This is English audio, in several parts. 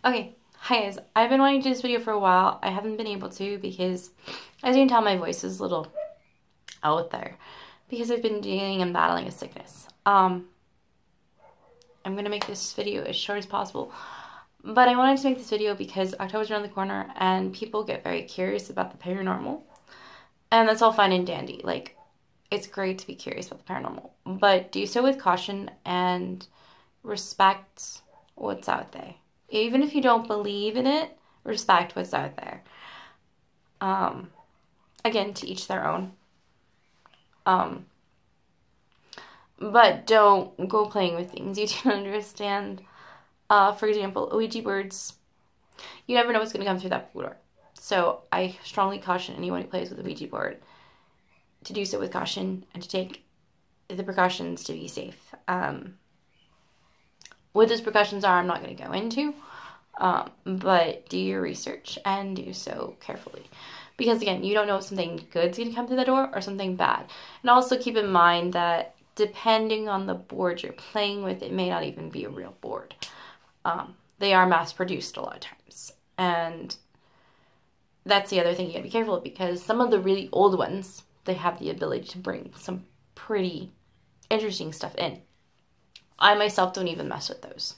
Okay, hi guys. I've been wanting to do this video for a while. I haven't been able to because, as you can tell, my voice is a little out there because I've been dealing and battling a sickness. I'm going to make this video as short as possible, but I wanted to make this video because October's around the corner and people get very curious about the paranormal, and that's all fine and dandy. Like, it's great to be curious about the paranormal, but do so with caution and respect what's out there. Even if you don't believe in it, respect what's out there. Again, to each their own. But don't go playing with things you don't understand. For example, Ouija boards. You never know what's going to come through that door. So I strongly caution anyone who plays with a Ouija board to do so with caution and to take the precautions to be safe. What those precautions are, I'm not going to go into, but do your research and do so carefully. Because again, you don't know if something good's going to come through the door or something bad. And also keep in mind that depending on the board you're playing with, it may not even be a real board. They are mass-produced a lot of times. And that's the other thing you got to be careful of, because some of the really old ones, they have the ability to bring some pretty interesting stuff in. I myself don't even mess with those.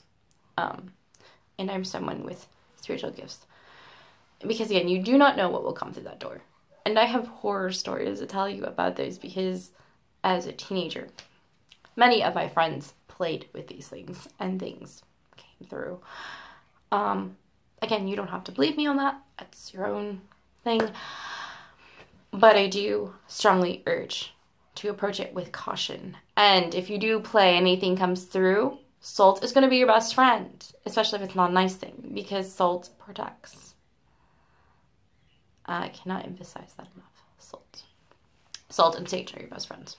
And I'm someone with spiritual gifts. Because again, you do not know what will come through that door. And I have horror stories to tell you about those because as a teenager, many of my friends played with these things and things came through. Again, you don't have to believe me on that. That's your own thing. But I do strongly urge to approach it with caution. And if you do play, anything comes through, salt is going to be your best friend, especially if it's not a nice thing, because salt protects. I cannot emphasize that enough. Salt and sage are your best friends.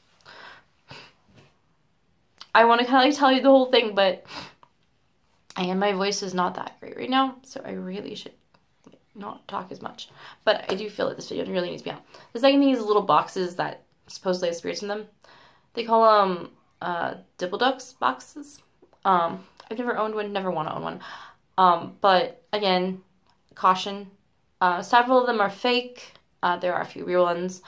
I want to kind of tell you the whole thing, but my voice is not that great right now, so I really should not talk as much. But I do feel that this video really needs to be on. The second thing is little boxes that supposedly have spirits in them. They call them Dippleducks boxes. I've never owned one, never want to own one. But again, caution. Several of them are fake. There are a few real ones.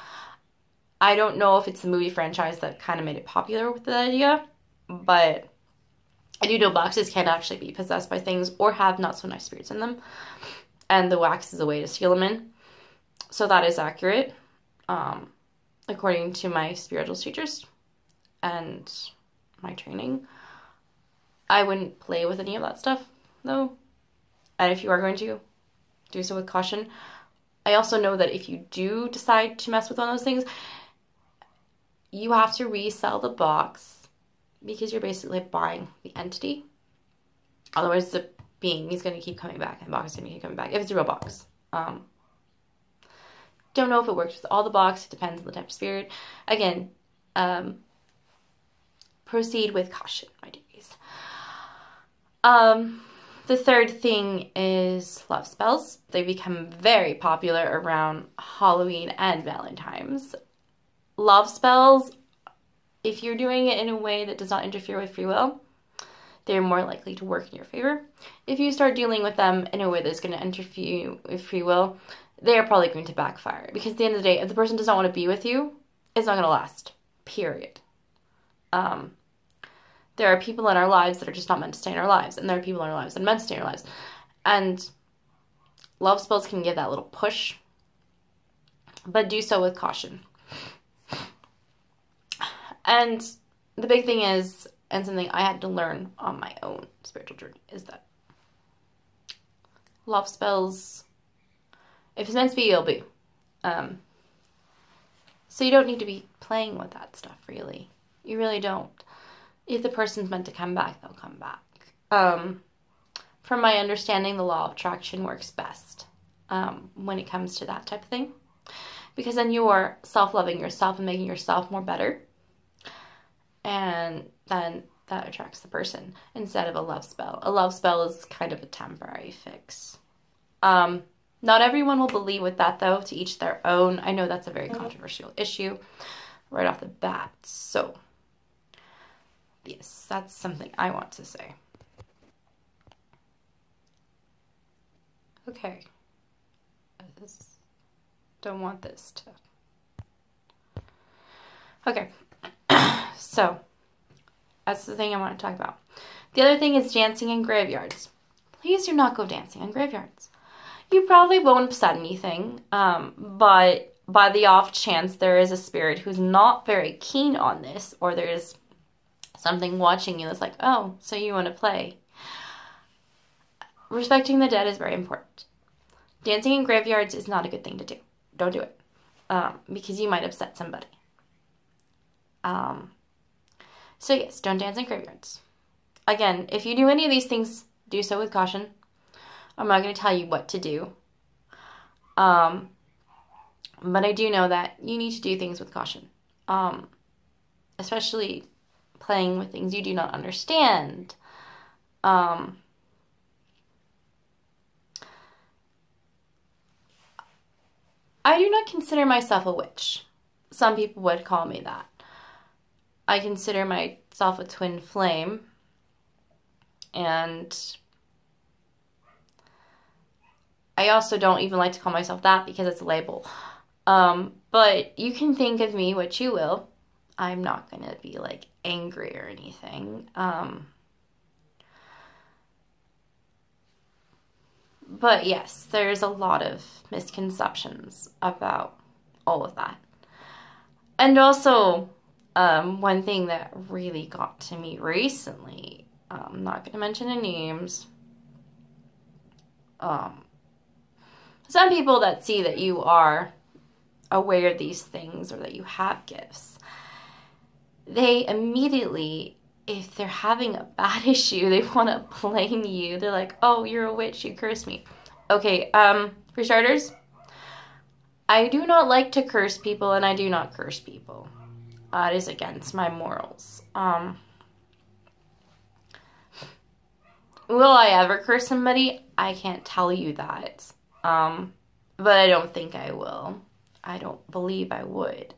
I don't know if it's the movie franchise that kind of made it popular with the idea, but I do know boxes can actually be possessed by things or have not so nice spirits in them. And the wax is a way to seal them in. So that is accurate. According to my spiritual teachers and my training. I wouldn't play with any of that stuff, though. And if you are going to, do so with caution. I also know that if you do decide to mess with one of those things, you have to resell the box because you're basically buying the entity. Otherwise, the being is going to keep coming back and the box is going to keep coming back if it's a real box. Don't know if it works with all the box. It depends on the type of spirit. Again, proceed with caution, my dearies. The third thing is love spells. They become very popular around Halloween and Valentine's. Love spells, if you're doing it in a way that does not interfere with free will, they're more likely to work in your favor. If you start dealing with them in a way that's going to interfere with free will, they are probably going to backfire. Because at the end of the day, if the person does not want to be with you, it's not going to last. Period. There are people in our lives that are just not meant to stay in our lives. And there are people in our lives that are meant to stay in our lives. And love spells can give that little push. But do so with caution. And the big thing is, and something I had to learn on my own spiritual journey, is that love spells, if it's meant to be, it'll be. So you don't need to be playing with that stuff, really. You really don't. If the person's meant to come back, they'll come back. From my understanding, the law of attraction works best when it comes to that type of thing. Because then you are self-loving yourself and making yourself more better. And then that attracts the person instead of a love spell. A love spell is kind of a temporary fix. Not everyone will believe with that, though, to each their own. I know that's a very controversial issue right off the bat. So, yes, that's something I want to say. Okay. Don't want this to... Okay. So, that's the thing I want to talk about. The other thing is dancing in graveyards. Please do not go dancing in graveyards. You probably won't upset anything, but by the off chance there is a spirit who's not very keen on this, or there's something watching you that's like, oh, so you want to play. Respecting the dead is very important. Dancing in graveyards is not a good thing to do. Don't do it, because you might upset somebody. So yes, don't dance in graveyards. Again, if you do any of these things, do so with caution. I'm not going to tell you what to do. But I do know that you need to do things with caution. Especially playing with things you do not understand. I do not consider myself a witch. Some people would call me that. I consider myself a twin flame, and I also don't even like to call myself that because it's a label. But you can think of me what you will. I'm not going to be like angry or anything. But yes, there's a lot of misconceptions about all of that. And also, one thing that really got to me recently, I'm not going to mention any names. Some people that see that you are aware of these things or that you have gifts, they immediately, if they're having a bad issue, they want to blame you. They're like, oh, you're a witch, you cursed me. Okay, for starters, I do not like to curse people, and I do not curse people. It is against my morals. Will I ever curse somebody? I can't tell you that. But I don't think I will. I don't believe I would.